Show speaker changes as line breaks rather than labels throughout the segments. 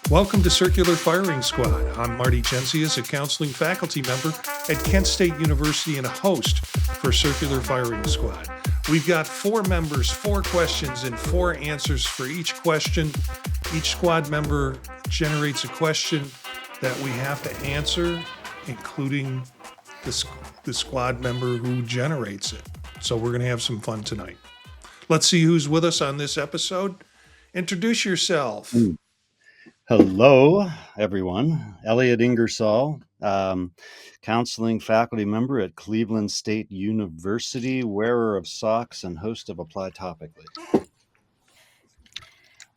Welcome to Circular Firing Squad. I'm Marty, a counseling faculty member at Kent State University and a host for Circular Firing Squad. We've got 4 members, 4 questions, and 4 answers for each question. Each squad member generates a question that we have to answer, including the squad member who generates it. So we're going to have some fun tonight. Let's see who's with us on this episode. Introduce yourself.
Hello, everyone. Elliott Ingersoll, counseling faculty member at Cleveland State University, wearer of socks and host of Apply Topically.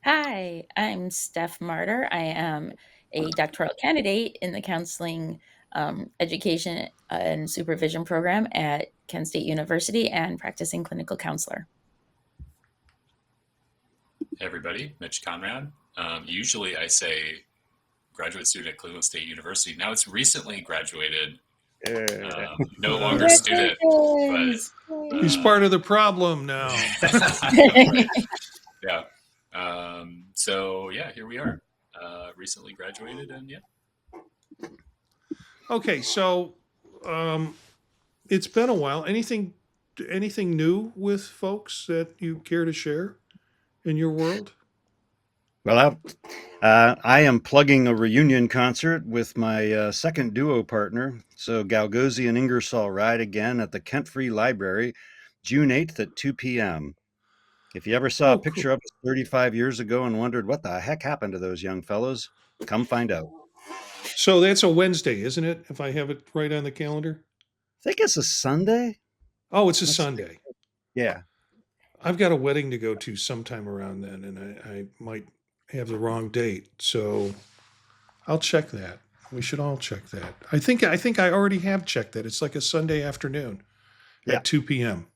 Hi, I'm Steph Martyr. I am a doctoral candidate in the counseling education and supervision program at Kent State University and practicing clinical counselor.
Hey everybody, Mitch Conrad. Usually I say graduate student at Cleveland State University. Now it's recently graduated, no longer student. But,
he's part of the problem now.
Right. Yeah. So yeah, here we are. Recently graduated and yeah.
Okay, so it's been a while. Anything new with folks that you care to share in your world?
Well, I am plugging a reunion concert with my second duo partner. So Galgozzi and Ingersoll ride again at the Kent Free Library, June 8th at 2 p.m. If you ever saw a picture of us 35 years ago and wondered what the heck happened to those young fellows, come find out.
So that's a Wednesday, isn't it? If I have it right on the calendar?
I think it's a Sunday.
Oh, it's a Sunday.
Yeah.
I've got a wedding to go to sometime around then, and I might have the wrong date. So I'll check that. We should all check that. I think I already have checked that. It's like a Sunday afternoon at 2 p.m.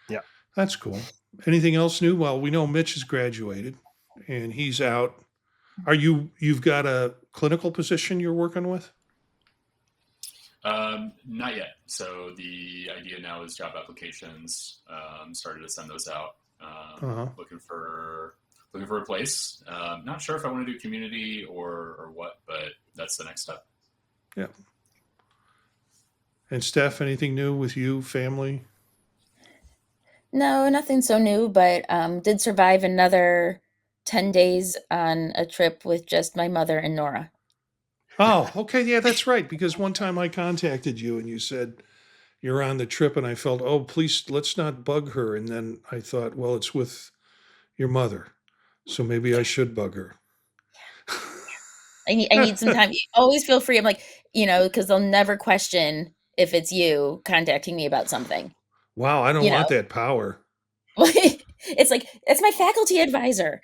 Yeah.
That's cool. Anything else new? Well, we know Mitch has graduated and he's out. You've got a clinical position you're working with?
Not yet. So the idea now is job applications. Started to send those out. Looking for a place. Not sure if I want to do community or what, but that's the next step.
Yeah. And Steph, anything new with you, family?
No, nothing so new, but did survive another 10 days on a trip with just my mother and Nora.
Oh, okay. Yeah, that's right. Because one time I contacted you and you said you're on the trip and I felt, oh, please, let's not bug her. And then I thought, well, it's with your mother. So maybe I should bug her.
I need some time. Always feel free. I'm like, because they'll never question if it's you contacting me about something.
Wow, I don't want that power.
It's like, it's my faculty advisor.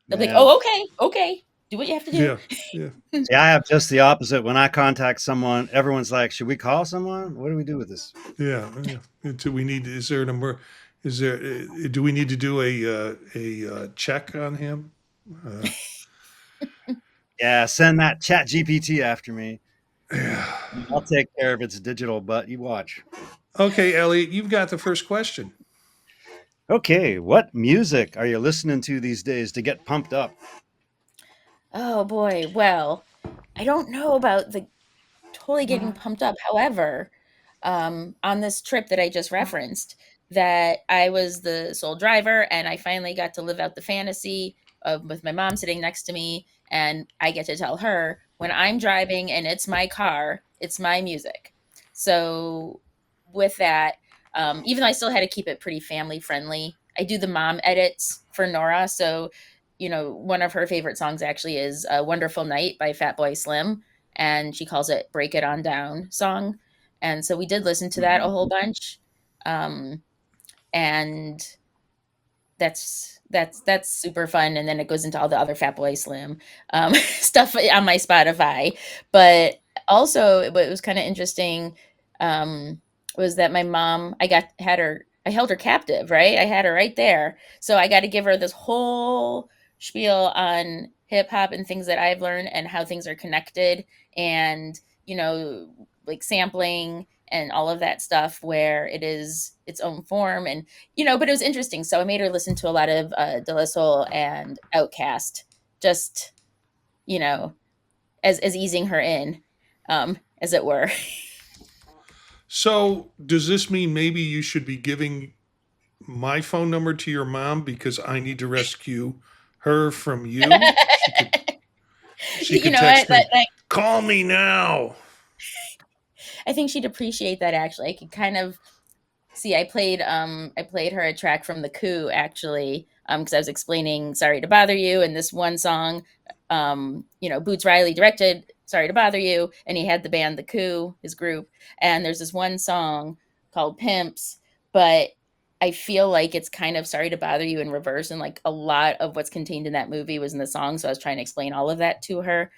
They'll be like, oh, okay. Do what you have to do.
Yeah.
Yeah, I have just the opposite. When I contact someone, everyone's like, should we call someone? What do we do with this?
Yeah. Do we need, do we need to do a check on him?
Yeah, send that Chat GPT after me.
Yeah.
I'll take care of its digital, but you watch.
Okay, Elliott, you've got the first question.
Okay, what music are you listening to these days to get pumped up?
Oh boy, well, I don't know about the totally getting pumped up. However, on this trip that I just referenced, that I was the sole driver and I finally got to live out the fantasy with my mom sitting next to me, and I get to tell her when I'm driving and it's my car, it's my music. So with that, even though I still had to keep it pretty family friendly, I do the mom edits for Nora. So, one of her favorite songs actually is A Wonderful Night by Fatboy Slim. And she calls it Break It On Down song. And so we did listen to that a whole bunch. And that's super fun. And then it goes into all the other Fatboy Slim stuff on my Spotify. But also what was kind of interesting was that my mom, I held her captive, right? I had her right there. So I got to give her this whole spiel on hip hop and things that I've learned and how things are connected and, like sampling and all of that stuff, where it is its own form. And, but it was interesting. So I made her listen to a lot of De La Soul and Outkast, just, as easing her in, as it were.
So, does this mean maybe you should be giving my phone number to your mom because I need to rescue her from you? She could text me, call me now.
I think she'd appreciate that. Actually, I could kind of see. I played her a track from The Coup, actually, because I was explaining "Sorry to Bother You" and this one song. Boots Riley directed "Sorry to Bother You," and he had the band The Coup, his group. And there's this one song called "Pimps," but I feel like it's kind of "Sorry to Bother You" in reverse, and like a lot of what's contained in that movie was in the song. So I was trying to explain all of that to her.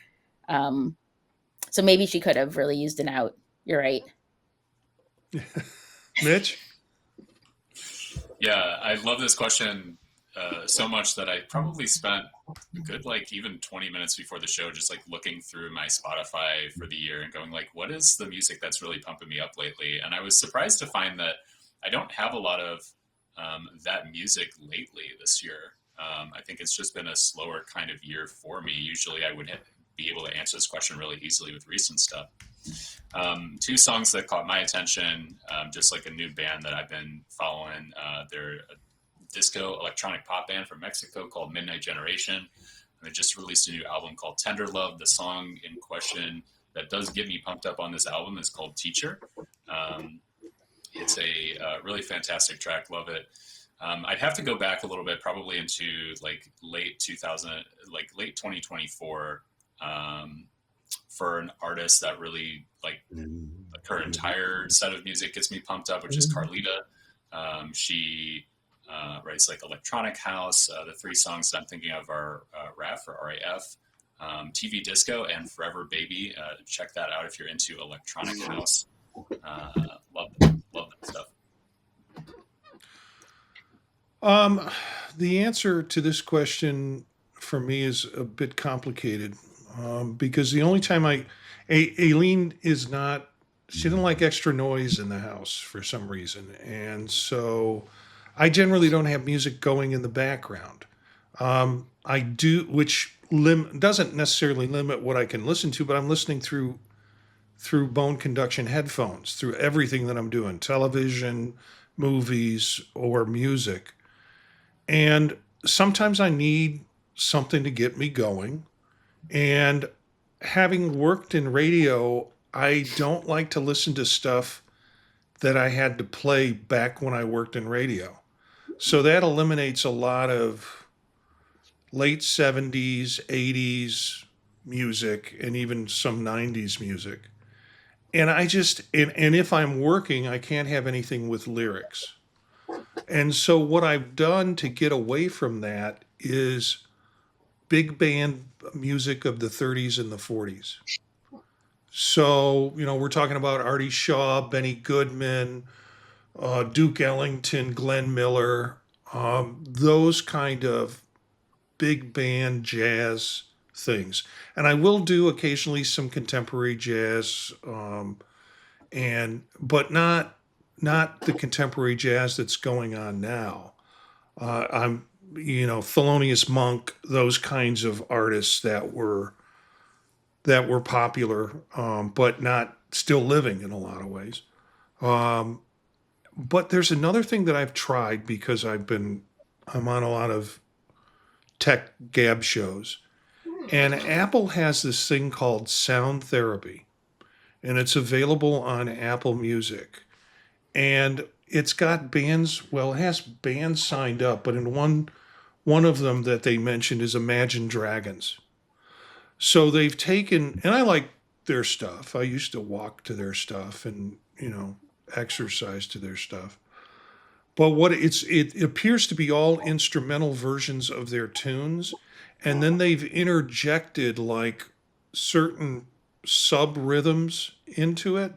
So maybe she could have really used an out. You're right.
Mitch?
Yeah, I love this question so much that I probably spent a good, even 20 minutes before the show just looking through my Spotify for the year and going what is the music that's really pumping me up lately? And I was surprised to find that I don't have a lot of that music lately this year. I think it's just been a slower kind of year for me. Usually I would be able to answer this question really easily with recent stuff. Two songs that caught my attention, just a new band that I've been following. They're a disco electronic pop band from Mexico called Midnight Generation. They just released a new album called Tender Love. The song in question that does get me pumped up on this album is called Teacher. It's a really fantastic track. Love it. I'd have to go back a little bit, probably into late 2024, for an artist that really her entire set of music gets me pumped up, which is Carlita. She writes electronic house. The three songs that I'm thinking of are RAF or RAF, TV Disco, and Forever Baby. Check that out if you're into electronic house. Love that stuff.
The answer to this question for me is a bit complicated, because the only time Aileen is not, she didn't like extra noise in the house for some reason. And so I generally don't have music going in the background. I do, which doesn't necessarily limit what I can listen to, but I'm listening through bone conduction headphones, through everything that I'm doing, television, movies, or music. And sometimes I need something to get me going. And having worked in radio, I don't like to listen to stuff that I had to play back when I worked in radio. So that eliminates a lot of late 70s, 80s music, and even some 90s music. And and if I'm working, I can't have anything with lyrics. And so what I've done to get away from that is big band music of the 30s and the 40s. So, we're talking about Artie Shaw, Benny Goodman, Duke Ellington, Glenn Miller, those kind of big band jazz things. And I will do occasionally some contemporary jazz, but not the contemporary jazz that's going on now. I'm, Thelonious Monk, those kinds of artists that were popular, but not still living in a lot of ways. But there's another thing that I've tried because I'm on a lot of tech gab shows, and Apple has this thing called sound therapy, and it's available on Apple Music. And it's got bands, well, it has bands signed up, but in one of them that they mentioned is Imagine Dragons. So they've taken, and I like their stuff. I used to walk to their stuff and, exercise to their stuff. But it appears to be all instrumental versions of their tunes. And then they've interjected certain sub rhythms into it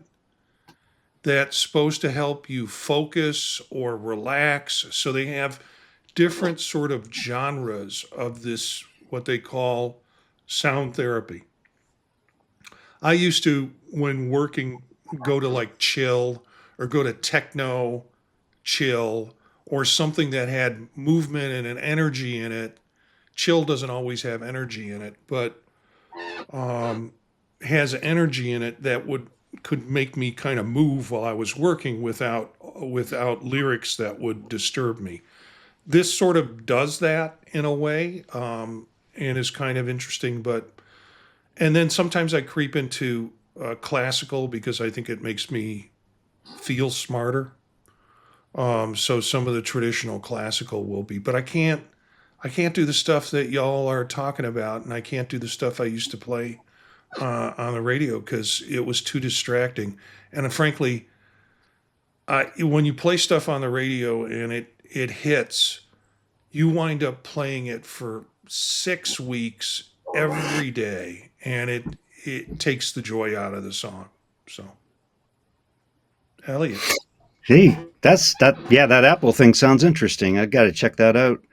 that's supposed to help you focus or relax. So they have different sort of genres of this, what they call sound therapy. I used to, when working go to like chill or go to techno chill or something that had movement and an energy in it. Chill doesn't always have energy in it, but has energy in it that could make me kind of move while I was working without lyrics that would disturb me. This sort of does that in a way, and is kind of interesting. And then sometimes I creep into classical because I think it makes me feel smarter. So some of the traditional classical will be, but I can't do the stuff that y'all are talking about, and I can't do the stuff I used to play on the radio because it was too distracting. And frankly, when you play stuff on the radio and it hits, you wind up playing it for 6 weeks every day, and it takes the joy out of the song. So, Elliott.
Hey, yeah, that Apple thing sounds interesting. I've got to check that out.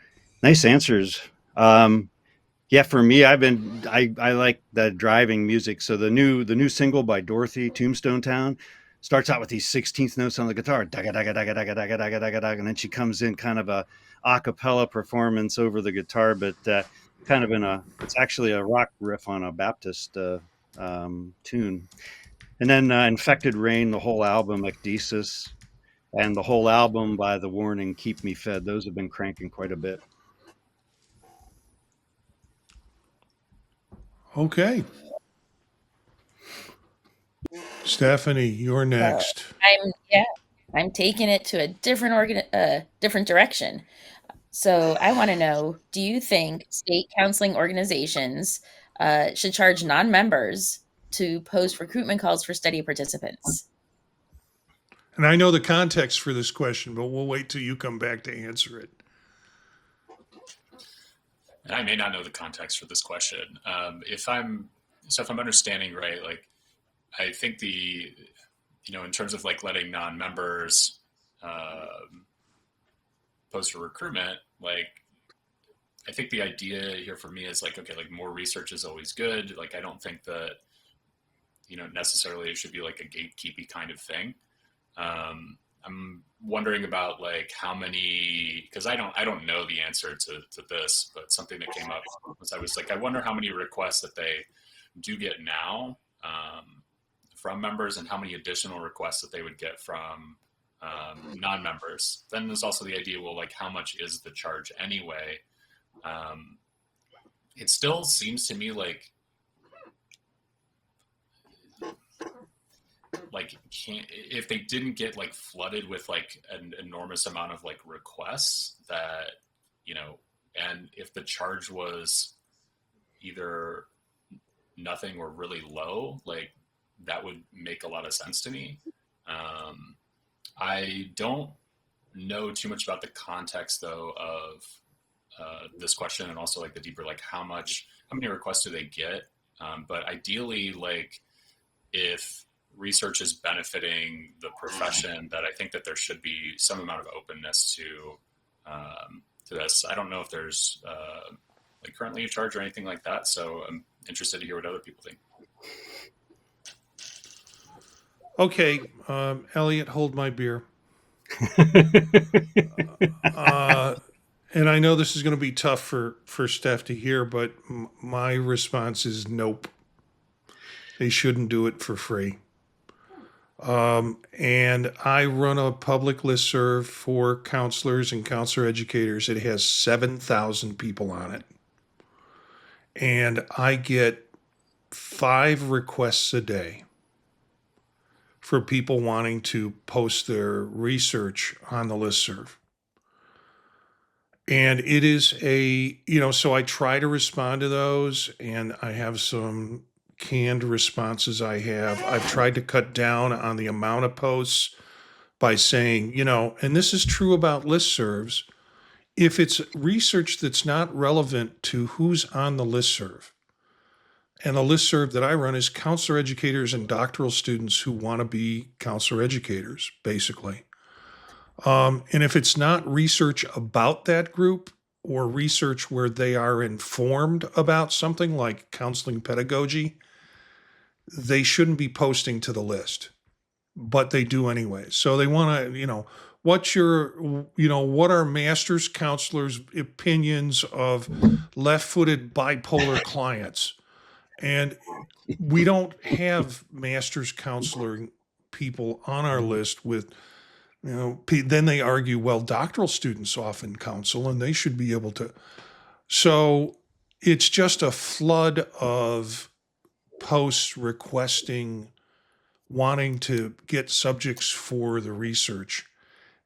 Nice answers. Yeah, for me, I like the driving music. So the new single by Dorothy, Tombstone Town, starts out with these 16th notes on the guitar, daga daga daga daga daga daga daga daga, and then she comes in kind of a cappella performance over the guitar, but kind of it's actually a rock riff on a Baptist tune. And then Infected Rain, the whole album, Ecdysis, and the whole album by The Warning, Keep Me Fed. Those have been cranking quite a bit.
Okay. Stephanie, you're next.
I'm taking it to a different direction. So I want to know, do you think state counseling organizations should charge non-members to post recruitment calls for study participants?
And I know the context for this question, but we'll wait till you come back to answer it.
And I may not know the context for this question. If I'm understanding right, like I think in terms of like letting non-members post for recruitment, like I think the idea here for me is like, okay, like more research is always good. Like I don't think that necessarily it should be like a gatekeepy kind of thing. I'm wondering about like how many, because I don't know the answer to this, but something that came up was I was like, I wonder how many requests that they do get now from members and how many additional requests that they would get from non-members. Then there's also the idea, well, like how much is the charge anyway? It still seems to me like if they didn't get like flooded with like an enormous amount of like requests that, and if the charge was either nothing or really low, like that would make a lot of sense to me. I don't know too much about the context though of this question, and also like the deeper, like how many requests do they get? But ideally, like if research is benefiting the profession, that I think that there should be some amount of openness to this. I don't know if there's like currently a charge or anything like that, so I'm interested to hear what other people think.
Okay, Elliott, hold my beer. And I know this is going to be tough for Steph to hear, but my response is nope. They shouldn't do it for free. And I run a public listserv for counselors and counselor educators. It has 7,000 people on it. And I get 5 requests a day for people wanting to post their research on the listserv. And it is so I try to respond to those, and I have some canned responses I've tried to cut down on the amount of posts by saying, and this is true about listservs, if it's research that's not relevant to who's on the listserv, and the listserv that I run is counselor educators and doctoral students who want to be counselor educators, basically. And if it's not research about that group or research where they are informed about something like counseling pedagogy, they shouldn't be posting to the list. but they do anyway. So they want to, what are master's counselors' opinions of left-footed bipolar clients? And we don't have master's counselor people on our list with, then they argue, well, doctoral students often counsel and they should be able to. So it's just a flood of posts requesting, wanting to get subjects for the research.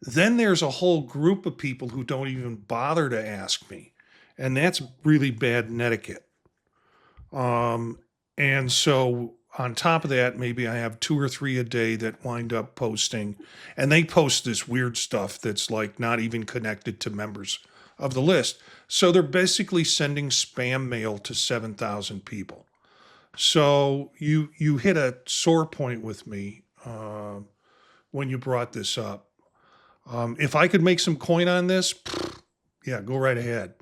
Then there's a whole group of people who don't even bother to ask me. And that's really bad etiquette. And so on top of that, maybe I have 2 or 3 a day that wind up posting, and they post this weird stuff that's like not even connected to members of the list. So they're basically sending spam mail to 7,000 people. So you hit a sore point with me when you brought this up. If I could make some coin on this, yeah, go right ahead.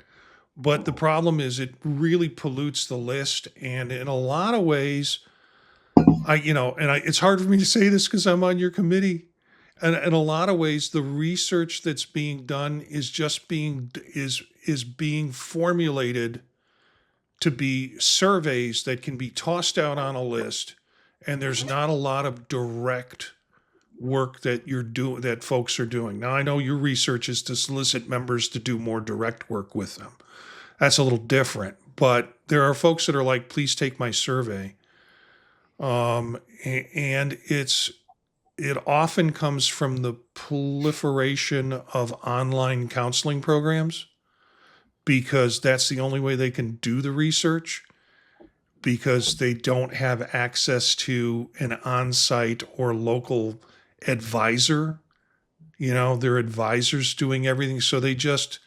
But the problem is it really pollutes the list. And in a lot of ways, it's hard for me to say this because I'm on your committee. And in a lot of ways, the research that's being done is just being formulated to be surveys that can be tossed out on a list. And there's not a lot of direct work that that folks are doing. Now, I know your research is to solicit members to do more direct work with them. That's a little different, but there are folks that are like, please take my survey. And it often comes from the proliferation of online counseling programs, because that's the only way they can do the research, because they don't have access to an on-site or local advisor. Their advisors doing everything. So they just,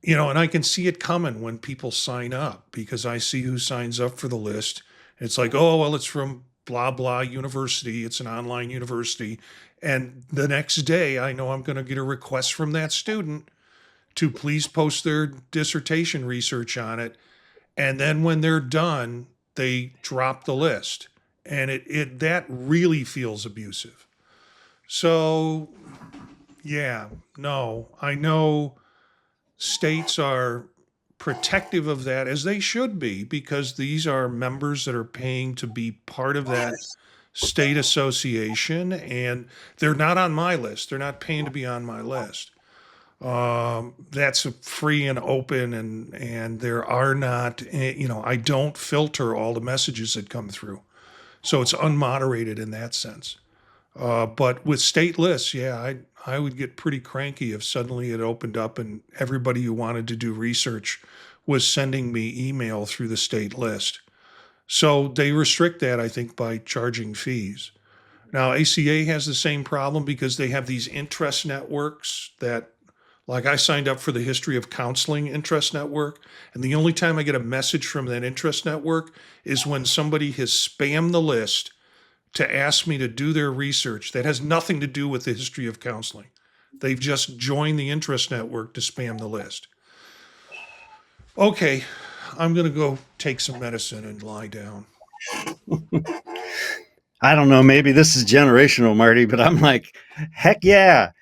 and I can see it coming when people sign up, because I see who signs up for the list. It's like, oh, well, it's from blah, blah university. It's an online university. And the next day, I know I'm going to get a request from that student to please post their dissertation research on it. And then when they're done, they drop the list. And that really feels abusive. So, yeah, no, I know states are protective of that, as they should be, because these are members that are paying to be part of that state association, and they're not on my list. They're not paying to be on my list. That's free and open, and there are not, I don't filter all the messages that come through. So it's unmoderated in that sense. But with state lists, yeah, I would get pretty cranky if suddenly it opened up and everybody who wanted to do research was sending me email through the state list. So they restrict that, I think, by charging fees. Now, ACA has the same problem because they have these interest networks that, like, I signed up for the History of Counseling interest network, and the only time I get a message from that interest network is when somebody has spammed the list to ask me to do their research that has nothing to do with the history of counseling. They've just joined the interest network to spam the list. Okay, I'm going to go take some medicine and lie down.
I don't know, maybe this is generational, Marty, but I'm like, heck yeah.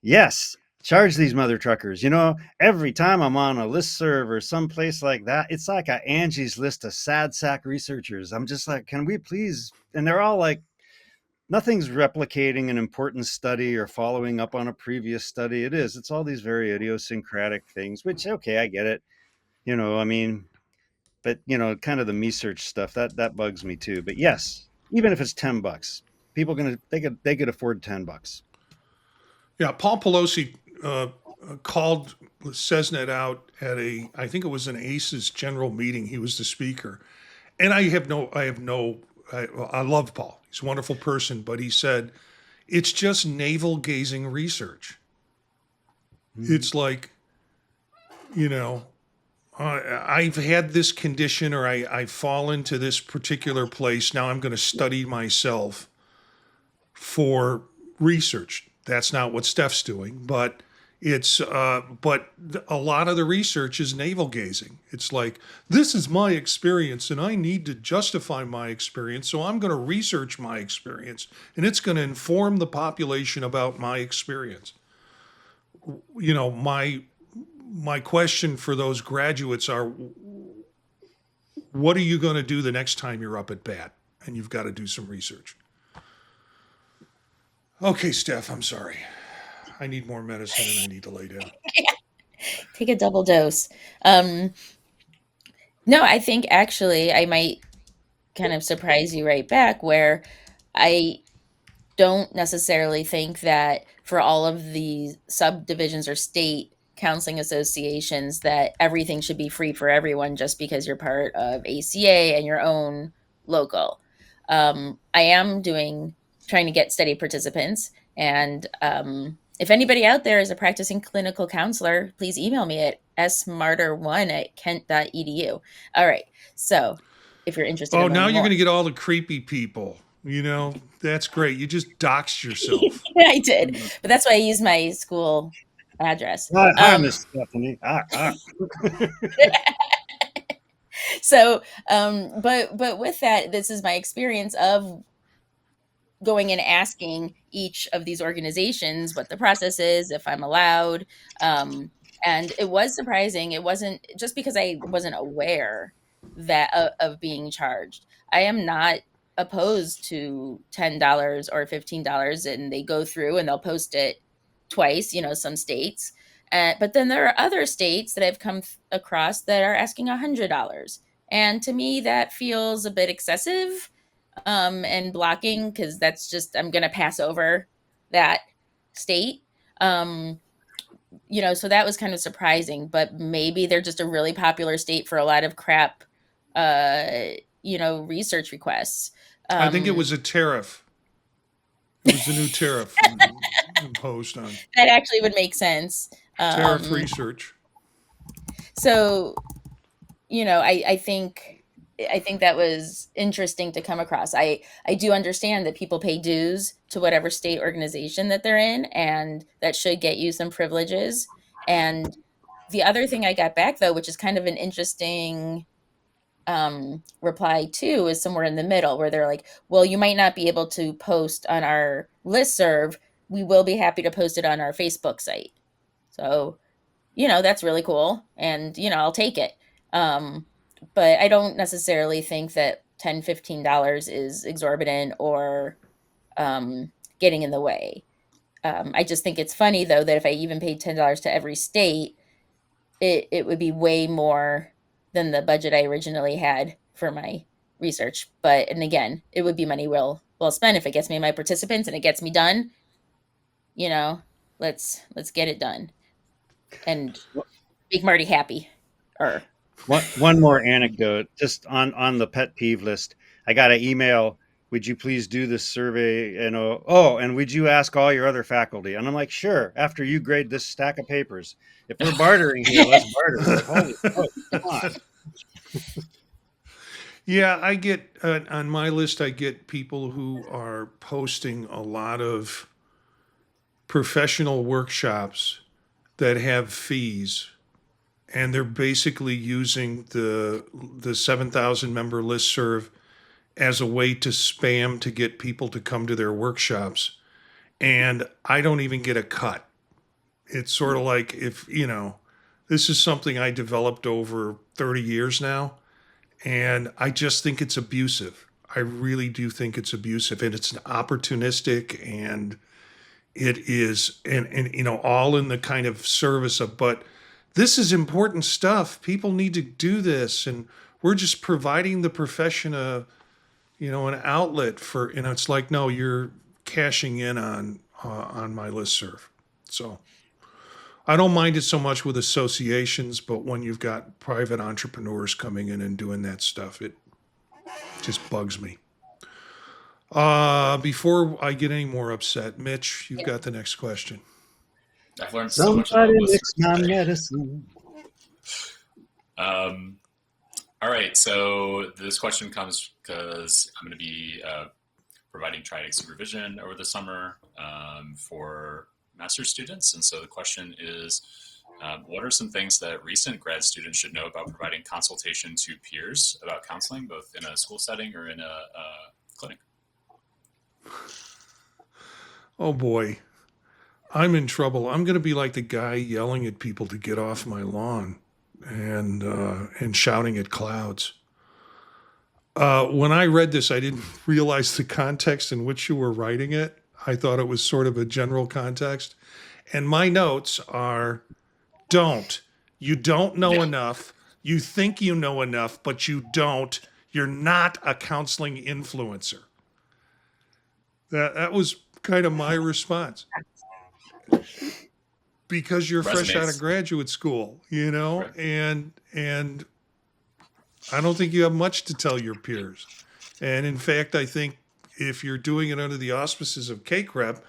Yes, charge these mother truckers. Every time I'm on a listserv or someplace like that, it's like a Angie's list of sad sack researchers. I'm just like, can we please? And they're all like, nothing's replicating an important study or following up on a previous study. It's all these very idiosyncratic things, which, okay, I get it. But kind of the me search stuff that bugs me too. But yes, even if it's $10, people they could afford $10.
Yeah, Paul Pelosi called Cessnet out at I think it was an ACES general meeting. He was the speaker, and I love Paul. He's a wonderful person, but he said it's just navel gazing research. Mm-hmm. It's like, I've had this condition, or I fall into this particular place. Now I'm going to study myself for research. That's not what Steph's doing, but It's but a lot of the research is navel gazing. It's like, this is my experience and I need to justify my experience, so I'm going to research my experience and it's going to inform the population about my experience. You know, my question for those graduates are, what are you going to do the next time you're up at bat and you've got to do some research? Okay, Steph, I'm sorry. I need more medicine and I need to lay down.
Take a double dose. No, I think actually I might kind of surprise you right back, where I don't necessarily think that for all of the subdivisions or state counseling associations that everything should be free for everyone just because you're part of ACA and your own local. I am trying to get steady participants, and if anybody out there is a practicing clinical counselor, please email me at smarter1@kent.edu. All right, so if you're interested in
now
learning
you're
more.
going to get all the creepy people. You know, that's great. You just doxed yourself.
I did, but that's why I use my school address.
Hi, Miss Stephanie.
So, but with that, this is my experience of going and asking each of these organizations what the process is, if I'm allowed. And it was surprising. It wasn't just because I wasn't aware that of being charged. I am not opposed to $10 or $15, and they go through and they'll post it twice, some states. But then there are other states that I've come across that are asking $100. And to me, that feels a bit excessive, and blocking, because that's just, I'm going to pass over that state. So that was kind of surprising, but maybe they're just a really popular state for a lot of crap, research requests.
I think it was a tariff. It was a new tariff imposed on.
That actually would make sense.
Tariff research.
So, I think that was interesting to come across. I do understand that people pay dues to whatever state organization that they're in, and that should get you some privileges. And the other thing I got back, though, which is kind of an interesting reply too, is somewhere in the middle, where they're like, well, you might not be able to post on our listserv. We will be happy to post it on our Facebook site. So, that's really cool. And, I'll take it. But I don't necessarily think that $10, $15 is exorbitant or getting in the way. I just think it's funny, though, that if I even paid $10 to every state, it would be way more than the budget I originally had for my research. And again, it would be money well spent if it gets me my participants and it gets me done. Let's get it done and make Marty happy.
One more anecdote, just on the pet peeve list. I got an email. Would you please do this survey? And and would you ask all your other faculty? And I'm like, sure. After you grade this stack of papers, if we're bartering here, let's barter. Holy, come on.
Yeah, I get on my list. I get people who are posting a lot of professional workshops that have fees, and they're basically using the 7,000 member listserv as a way to spam to get people to come to their workshops. And I don't even get a cut. It's sort of like, if, this is something I developed over 30 years now, and I just think it's abusive. I really do think it's abusive, and it's opportunistic, and it is, and all in the kind of service of, but this is important stuff. People need to do this, and we're just providing the profession an outlet for. It's like, no, you're cashing in on my listserv. So I don't mind it so much with associations, but when you've got private entrepreneurs coming in and doing that stuff, it just bugs me. Before I get any more upset, Mitch, you've got the next question.
I've learned so much about
medicine.
All right, so this question comes because I'm going to be providing triadic supervision over the summer for master's students. And so the question is, what are some things that recent grad students should know about providing consultation to peers about counseling, both in a school setting or in a clinic?
Oh boy, I'm in trouble. I'm going to be like the guy yelling at people to get off my lawn and shouting at clouds. When I read this, I didn't realize the context in which you were writing it. I thought it was sort of a general context. And my notes are don't. You don't know enough. You think you know enough, but you don't. You're not a counseling influencer. That was kind of my response. Because you're fresh out of graduate school, you know,
Right.
and I don't think you have much to tell your peers. And in fact, I think if you're doing it under the auspices of CACREP,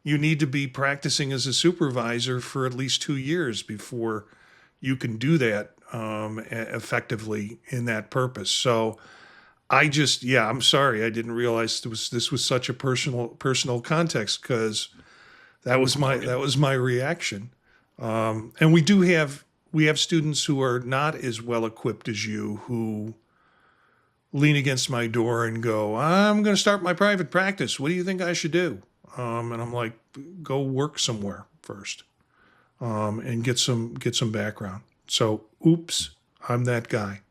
you need to be practicing as a supervisor for at least 2 years before you can do that effectively in that purpose. So I'm sorry, I didn't realize this was such a personal context, because that was my reaction. And we have students who are not as well equipped as you, who lean against my door and go, I'm going to start my private practice. What do you think I should do? And I'm like, go work somewhere first, and get some background. So, oops, I'm that guy.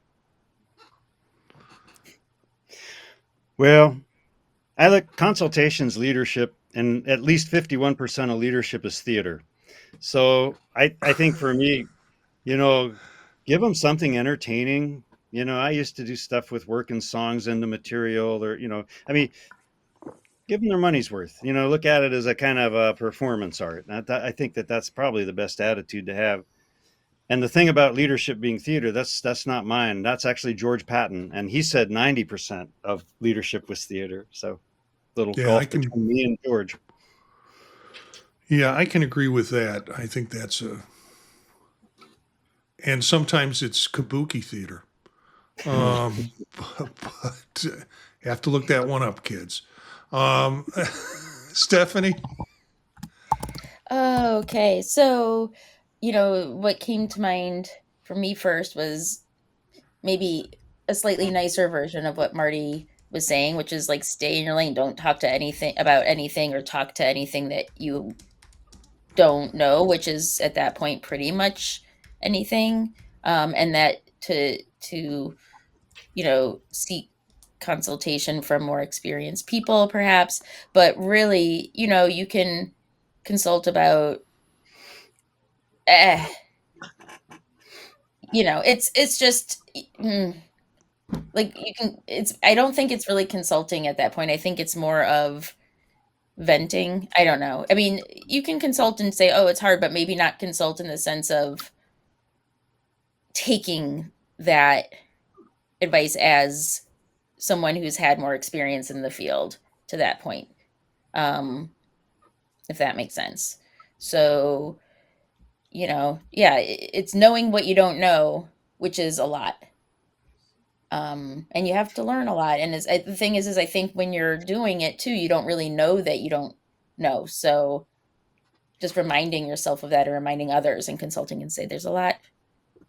Well, I look consultations leadership, and at least 51% of leadership is theater. So I think for me, give them something entertaining. I used to do stuff with working songs into material, or, give them their money's worth. Look at it as a kind of a performance art. I think that's probably the best attitude to have. And the thing about leadership being theater, that's not mine. That's actually George Patton, and he said 90% of leadership was theater. So little golf between me and George.
Yeah, I can agree with that. I think and sometimes it's kabuki theater. But you have to look that one up, kids. Stephanie?
Okay, so, what came to mind for me first was maybe a slightly nicer version of what Marty was saying, which is like stay in your lane. Don't talk to anything about anything, or talk to anything that you don't know, which is at that point pretty much anything. And that to seek consultation from more experienced people, perhaps. But really, you can consult about it's just like you can I don't think it's really consulting at that point. I think it's more of venting. I don't know. I mean, you can consult and say, oh, it's hard, but maybe not consult in the sense of taking that advice as someone who's had more experience in the field to that point. If that makes sense. So, it's knowing what you don't know, which is a lot. And you have to learn a lot. And the thing is I think when you're doing it too, you don't really know that you don't know. So just reminding yourself of that, or reminding others and consulting, and say, there's a lot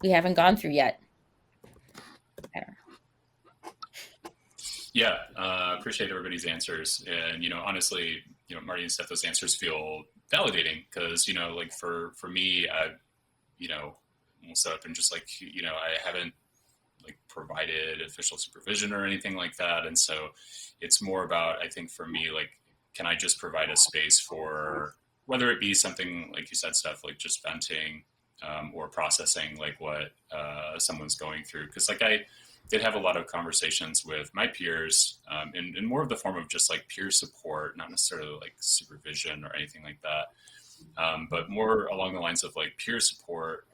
we haven't gone through yet. I don't know.
Yeah, appreciate everybody's answers. And, honestly, Marty and Steph, those answers feel validating, because, like for me, I, we'll set up and just like, I haven't like provided official supervision or anything like that. And so it's more about, I think for me, like, can I just provide a space for, whether it be something like you said, Steph, like just venting, or processing like what someone's going through. Because like I did have a lot of conversations with my peers, in more of the form of just like peer support, not necessarily like supervision or anything like that, but more along the lines of like peer support,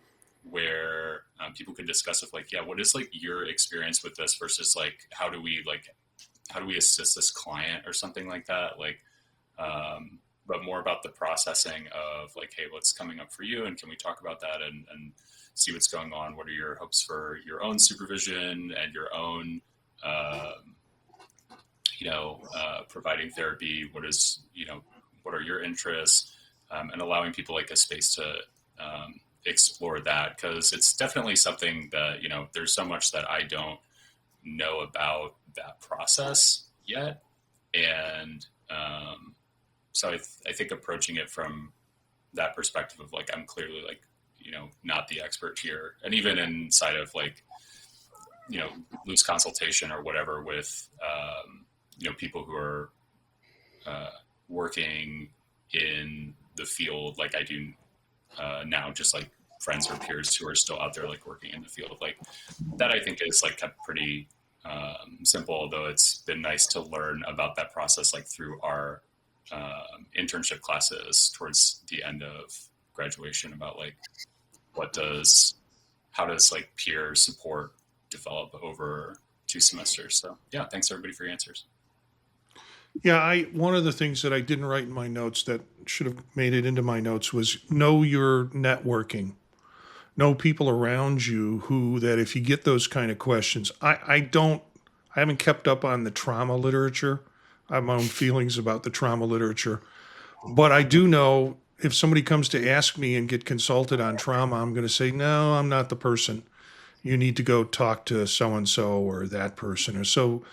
where people could discuss if like, yeah, what is like your experience with this versus like how do we assist this client or something like that, like but more about the processing of like, hey, what's coming up for you, and can we talk about that and see what's going on? What are your hopes for your own supervision and your own providing therapy? What are your interests? and allowing people like a space to explore that, because it's definitely something that, there's so much that I don't know about that process yet. And so I think approaching it from that perspective of like, I'm clearly like, not the expert here. And even inside of like, loose consultation or whatever with, people who are working in the field like I do now, just like friends or peers who are still out there like working in the field, like that I think is like kept pretty simple, although it's been nice to learn about that process like through our internship classes towards the end of graduation, about like how does like peer support develop over 2 semesters. So yeah, thanks everybody for your answers.
Yeah, one of the things that I didn't write in my notes that should have made it into my notes was know your networking. Know people around you that if you get those kind of questions, I haven't kept up on the trauma literature. I have my own feelings about the trauma literature. But I do know if somebody comes to ask me and get consulted on trauma, I'm going to say, no, I'm not the person. You need to go talk to so-and-so or that person. Or so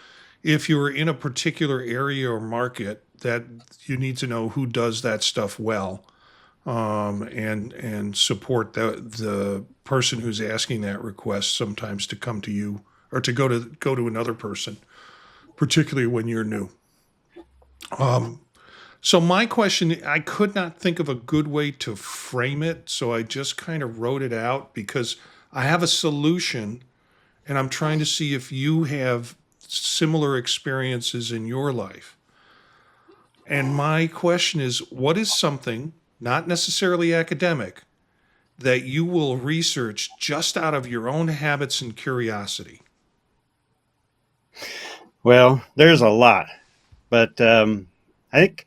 if you're in a particular area or market, that you need to know who does that stuff well, and support the person who's asking that request sometimes to come to you or to go to another person, particularly when you're new. So my question, I could not think of a good way to frame it, so I just kind of wrote it out because I have a solution and I'm trying to see if you have similar experiences in your life. And my question is, what is something, not necessarily academic, that you will research just out of your own habits and curiosity?
Well, there's a lot, but I think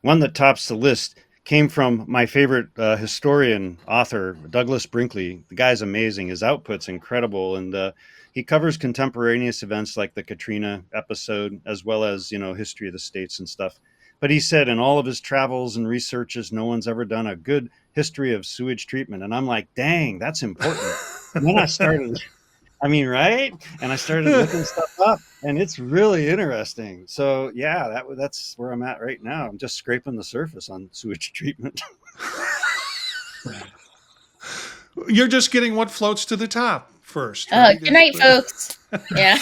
one that tops the list came from my favorite historian author, Douglas Brinkley. The guy's amazing. His output's incredible, and he covers contemporaneous events like the Katrina episode, as well as history of the states and stuff. But he said in all of his travels and researches, no one's ever done a good history of sewage treatment. And I'm like, dang, that's important. And then I started. I mean, right? And I started looking stuff up, and it's really interesting. So yeah, that's where I'm at right now. I'm just scraping the surface on sewage treatment.
You're just getting what floats to the top first. Right?
Good night, folks. Yeah.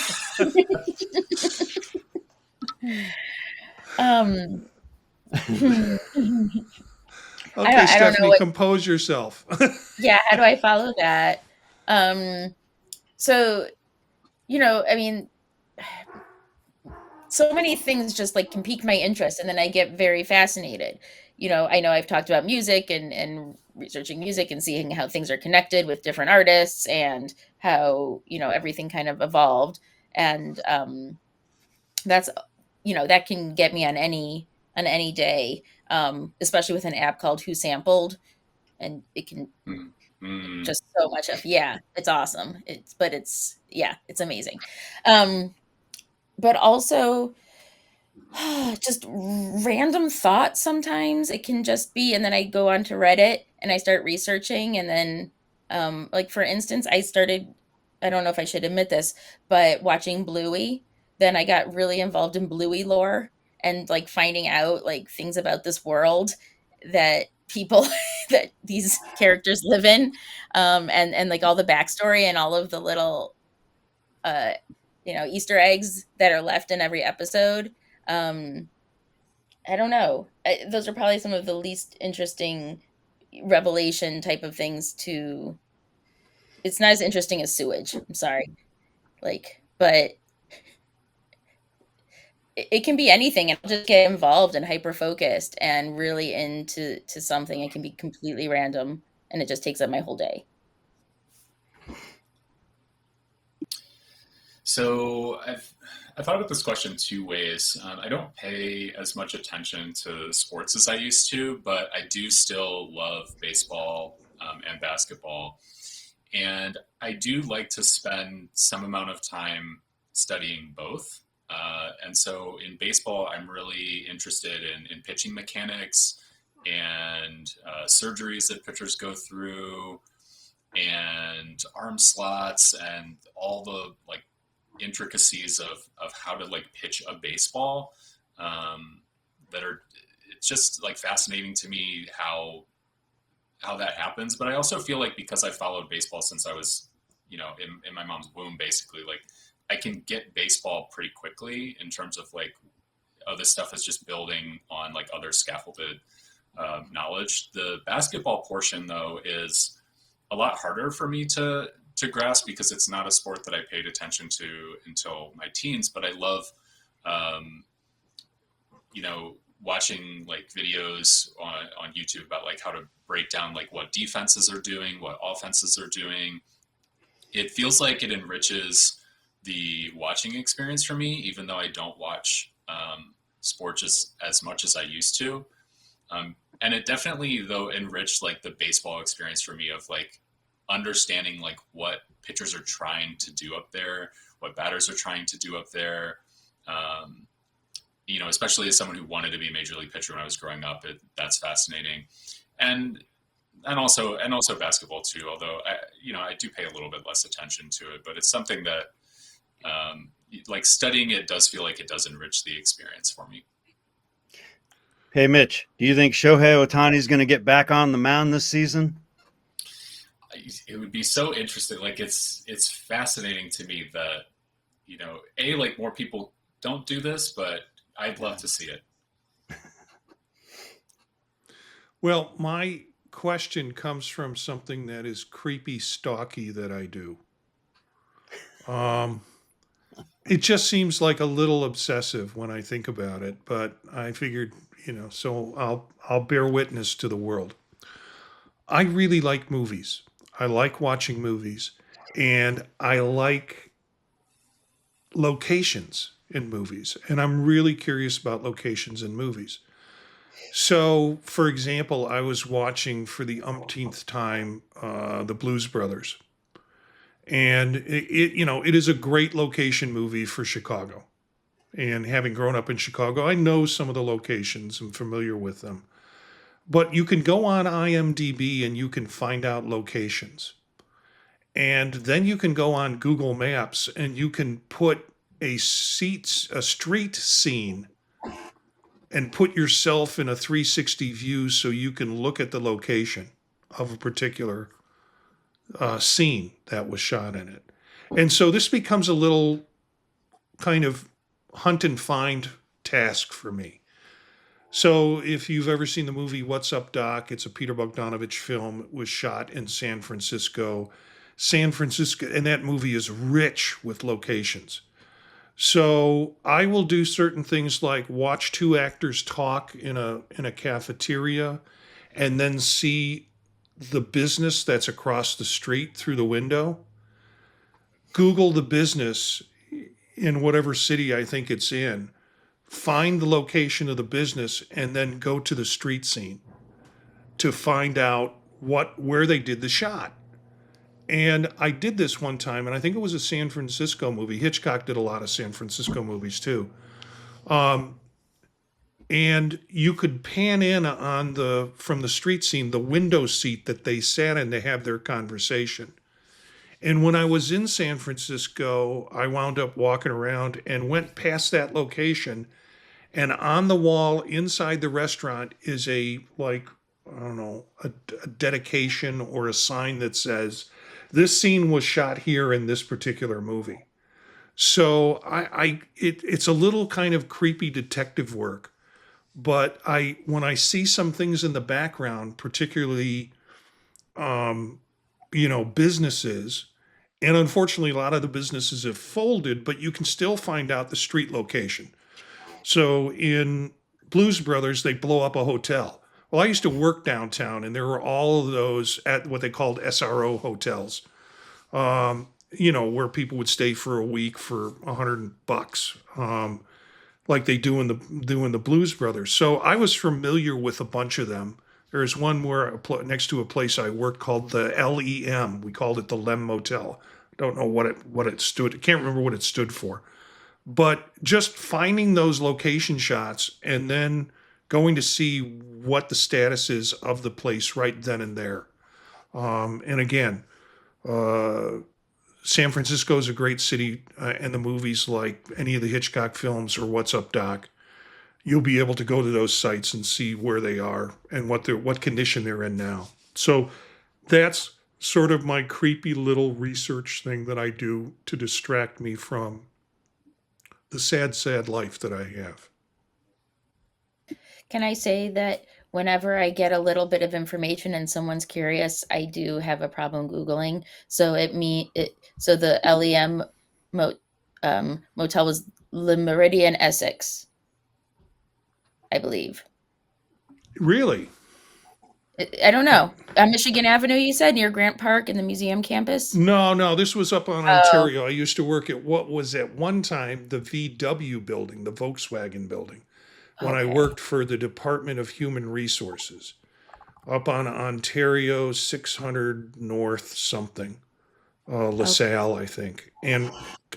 Okay, Stephanie, compose yourself.
Yeah, how do I follow that? So, I mean, so many things just like can pique my interest, and then I get very fascinated. I know I've talked about music and researching music and seeing how things are connected with different artists and how, everything kind of evolved. And that's, that can get me on any day, especially with an app called Who Sampled, and it can just so much of, it's awesome. It's amazing. But also just random thoughts. Sometimes it can just be, and then I go onto Reddit and I start researching, and then like for instance, I don't know if I should admit this, but watching Bluey, then I got really involved in Bluey lore and like finding out like things about this world that people that these characters live in, and like all the backstory and all of the little Easter eggs that are left in every episode. I don't know. Those are probably some of the least interesting revelation type of things it's not as interesting as sewage. I'm sorry. But it can be anything, and I'll just get involved and hyper focused and really into something. It can be completely random, and it just takes up my whole day.
So I've thought about this question 2 ways. I don't pay as much attention to sports as I used to, but I do still love baseball and basketball. And I do like to spend some amount of time studying both. And so in baseball, I'm really interested in pitching mechanics and surgeries that pitchers go through, and arm slots, and all the like intricacies of how to like pitch a baseball. That are, it's just like fascinating to me how that happens. But I also feel like because I followed baseball since I was, in my mom's womb, basically, like I can get baseball pretty quickly in terms of like, oh, this stuff is just building on like other scaffolded knowledge. The basketball portion, though, is a lot harder for me to grasp because it's not a sport that I paid attention to until my teens. But I love, watching like videos on YouTube about like how to break down like what defenses are doing, what offenses are doing. It feels like it enriches the watching experience for me, even though I don't watch sports as much as I used to. And it definitely, though, enriched like the baseball experience for me of like understanding like what pitchers are trying to do up there, what batters are trying to do up there. Especially as someone who wanted to be a major league pitcher when I was growing up, that's fascinating. And also basketball too, although I do pay a little bit less attention to it, but it's something that like studying it does feel like it does enrich the experience for me.
Hey, Mitch, do you think Shohei Ohtani is going to get back on the mound this season?
It would be so interesting. Like it's fascinating to me that, like more people don't do this, but I'd love to see it.
Well, my question comes from something that is creepy, stalky that I do. It just seems like a little obsessive when I think about it, but I figured, so I'll bear witness to the world. I really like movies. I like watching movies, and I like locations in movies, and I'm really curious about locations in movies. So, for example, I was watching for the umpteenth time the Blues Brothers, and it is a great location movie for Chicago. And having grown up in Chicago, I know some of the locations. I'm familiar with them. But you can go on IMDb and you can find out locations. And then you can go on Google Maps and you can put a street scene and put yourself in a 360 view so you can look at the location of a particular scene that was shot in it. And so this becomes a little kind of hunt and find task for me. So if you've ever seen the movie What's Up, Doc, it's a Peter Bogdanovich film. It was shot in San Francisco. And that movie is rich with locations. So I will do certain things like watch two actors talk in a cafeteria and then see the business that's across the street through the window. Google the business in whatever city I think it's in, find the location of the business, and then go to the street scene to find out where they did the shot. And I did this one time, and I think it was a San Francisco movie. Hitchcock did a lot of San Francisco movies too. And you could pan in from the street scene, the window seat that they sat in to have their conversation. And when I was in San Francisco, I wound up walking around and went past that location. And on the wall inside the restaurant is a dedication or a sign that says, this scene was shot here in this particular movie. So it's a little kind of creepy detective work. But when I see some things in the background, particularly, businesses, and unfortunately, a lot of the businesses have folded, but you can still find out the street location. So in Blues Brothers, they blow up a hotel. Well, I used to work downtown, and there were all of those at what they called SRO hotels, where people would stay for a week for $100, like they do in the Blues Brothers. So I was familiar with a bunch of them. There's one next to a place I worked called the LEM. We called it the Lem Motel. Don't know what it stood. I can't remember what it stood for. But just finding those location shots and then going to see what the status is of the place right then and there. And again, San Francisco is a great city, and the movies like any of the Hitchcock films or What's Up, Doc, you'll be able to go to those sites and see where they are and what condition they're in now. So that's sort of my creepy little research thing that I do to distract me from the sad, sad life that I have.
Can I say that whenever I get a little bit of information and someone's curious, I do have a problem Googling. So so the LEM motel was Le Meridian, Essex, I believe.
Really?
I don't know. On Michigan Avenue, you said, near Grant Park and the museum campus?
No, this was up on Ontario. I used to work at what was at one time the VW building, the Volkswagen building, when I worked for the Department of Human Resources up on Ontario 600 North something, LaSalle, I think. And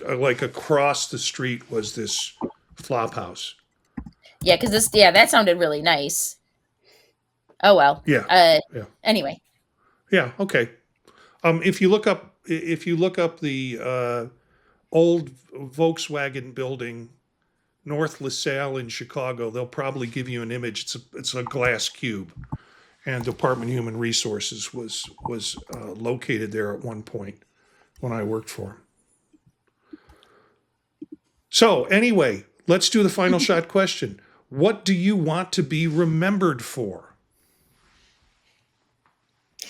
like across the street was this flop house.
Yeah, because that sounded really nice. Oh, well.
Yeah.
Anyway.
Yeah. Okay. If you look up the old Volkswagen building, North LaSalle in Chicago, they'll probably give you an image. It's a glass cube, and Department of Human Resources was located there at one point when I worked for them. So anyway, let's do the final shot question. What do you want to be remembered for?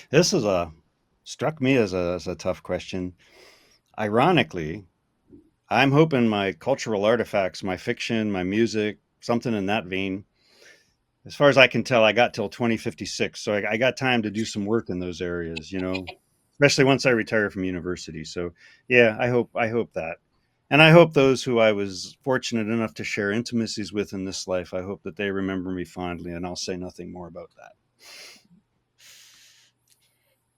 This struck me as a tough question. Ironically, I'm hoping my cultural artifacts, my fiction, my music, something in that vein. As far as I can tell, I got till 2056, so I got time to do some work in those areas, especially once I retire from university. So yeah, I hope that. And I hope those who I was fortunate enough to share intimacies with in this life, I hope that they remember me fondly, and I'll say nothing more about that.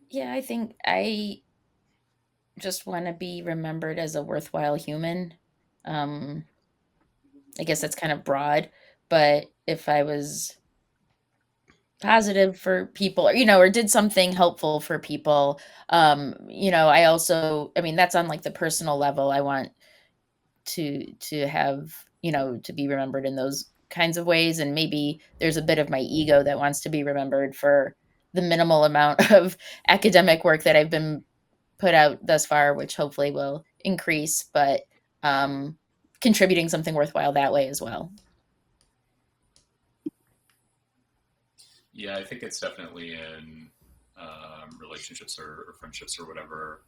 Yeah, I think I just want to be remembered as a worthwhile human. I guess that's kind of broad, but if I was positive for people, or did something helpful for people, I also, that's on like the personal level. I want to have, to be remembered in those kinds of ways. And maybe there's a bit of my ego that wants to be remembered for the minimal amount of academic work that I've been put out thus far, which hopefully will increase, but contributing something worthwhile that way as well.
Yeah, I think it's definitely in relationships or friendships or whatever.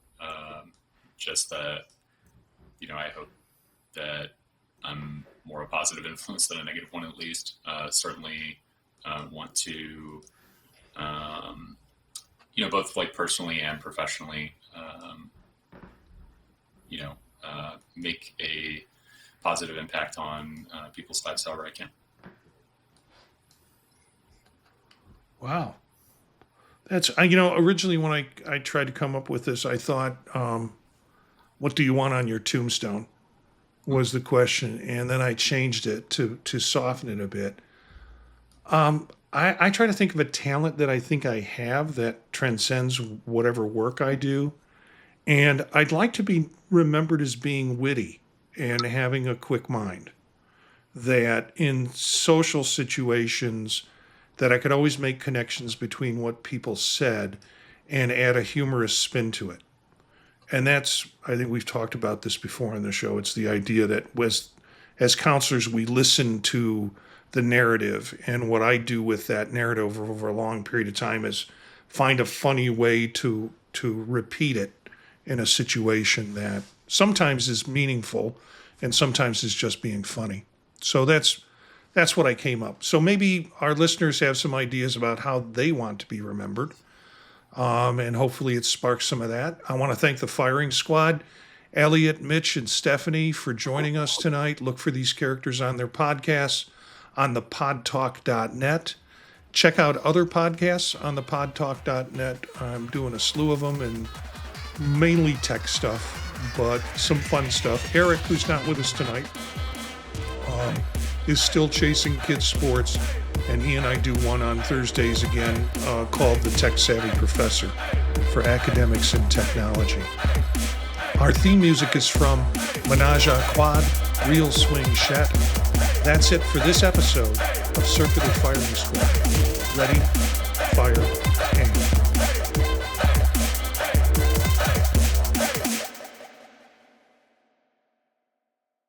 Just that, I hope that I'm more a positive influence than a negative one, at least. Certainly want to, both like personally and professionally, make a positive impact on people's lives however I can.
Wow. That's, originally when I tried to come up with this, I thought, what do you want on your tombstone was the question. And then I changed it to soften it a bit. I try to think of a talent that I think I have that transcends whatever work I do. And I'd like to be remembered as being witty and having a quick mind. That in social situations, that I could always make connections between what people said and add a humorous spin to it. And that's, I think we've talked about this before on the show. It's the idea that as counselors, we listen to the narrative. And what I do with that narrative over a long period of time is find a funny way to repeat it in a situation that sometimes is meaningful and sometimes is just being funny. So that's what I came up. So maybe our listeners have some ideas about how they want to be remembered. And hopefully it sparks some of that. I want to thank the firing squad, Elliott, Mitch, and Stephanie, for joining us tonight. Look for these characters on their podcasts on the podtalk.net. Check out other podcasts on the podtalk.net. I'm doing a slew of them and mainly tech stuff, but some fun stuff. Eric, who's not with us tonight, is still chasing kids' sports. and he and I do one on Thursdays again called The Tech Savvy Professor for academics and technology. Our theme music is from Menage a Quad, Real Swing Shat. That's it for this episode of Circular Firing Squad. Ready, fire,